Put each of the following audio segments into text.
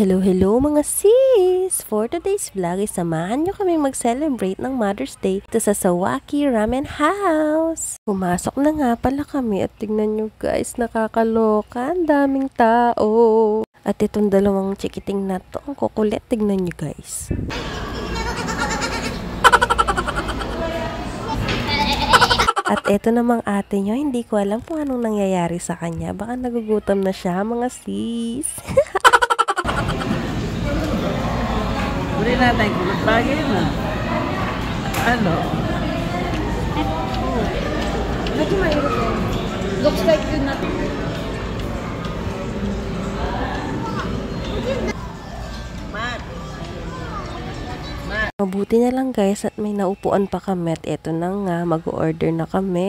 Hello mga sis! For today's vlog, samahan nyo kami mag-celebrate ng Mother's Day dito sa Sawaki Ramen House. Pumasok na nga pala kami at tignan nyo guys, nakakaloka, ang daming tao. At itong dalawang chikiting na to, ang kukulit, tignan nyo guys. At eto namang ate nyo, hindi ko alam kung anong nangyayari sa kanya. Baka nagugutom na siya mga sis. Uli natin kung bagay na. Ano? Medyo mahirap yun. Looks like yun na. Mabuti na lang guys at may naupuan pa kami at eto na nga, mag-order na kami.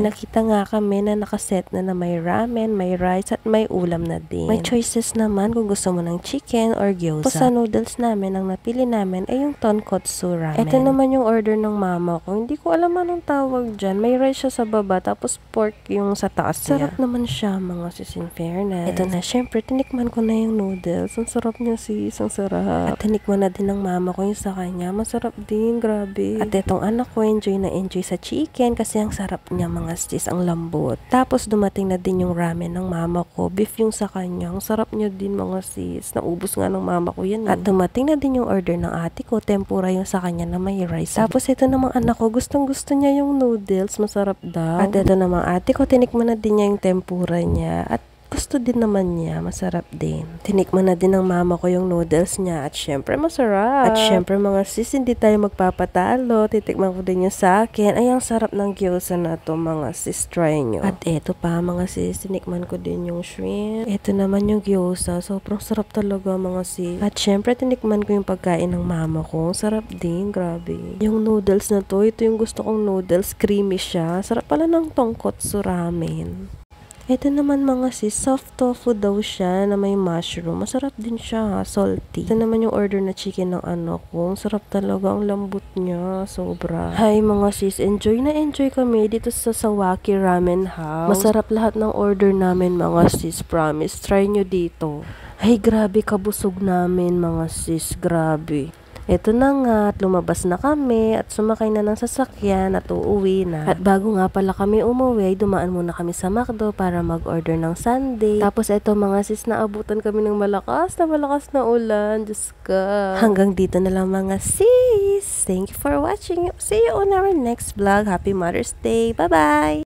Nakita nga kami na nakaset na may ramen, may rice at may ulam na din. May choices naman kung gusto mo ng chicken or gyoza. Sa noodles namin, ang napili namin ay yung tonkotsu ramen. Eto naman yung order ng mama ko. Hindi ko alam anong tawag dyan. May rice siya sa baba tapos pork yung sa taas niya. Sarap naman siya mga sis, in fairness. Eto na, syempre tinikman ko na yung noodles. Ang sarap niya sis, ang sarap. At tinikman na din ng mama ko yung sa kanya. Masarap din, grabe. At etong anak ko, enjoy sa chicken kasi ang sarap niya mga sis, ang lambot. Tapos dumating na din yung ramen ng mama ko. Beef yung sa kanya. Ang sarap niya din mga sis. Naubos nga ng mama ko yan. At dumating na din yung order ng ate ko. Tempura yung sa kanya na may rice. Tapos ito namang anak ko, gustong gusto niya yung noodles. Masarap daw. At ito namang ate ko, tinikman na din niya yung tempura niya. At gusto din naman niya, masarap din. Tinikman na din ng mama ko yung noodles niya at syempre masarap. At syempre mga sis, hindi tayo magpapatalo. Titikman ko din yung sa akin. Ay, ang sarap ng gyoza na to mga sis, try nyo. At eto pa mga sis, tinikman ko din yung shrimp. Eto naman yung gyoza, sobrang sarap talaga mga sis. At syempre tinikman ko yung pagkain ng mama ko. Sarap din, grabe. Yung noodles na to, ito yung gusto kong noodles, creamy siya. Sarap pala ng tonkotsu ramen. Ito naman mga sis, soft tofu daw siya na may mushroom. Masarap din siya, salty. Ito naman yung order na chicken ng anak ko. Ang sarap talaga, ang lambot niya, sobra. Hi mga sis, enjoy na enjoy kami dito sa Sawaki Ramen House. Masarap lahat ng order namin mga sis, promise. Try nyo dito. Ay grabe, kabusog namin mga sis, grabe. Ito na nga, at lumabas na kami at sumakay na ng sasakyan at uuwi na. At bago nga pala kami umuwi, dumaan muna kami sa McDo para mag-order ng sundae. Tapos ito mga sis, naabutan kami ng malakas na ulan. Diyos ko. Hanggang dito na lang mga sis. Thank you for watching. See you on our next vlog. Happy Mother's Day. Bye-bye!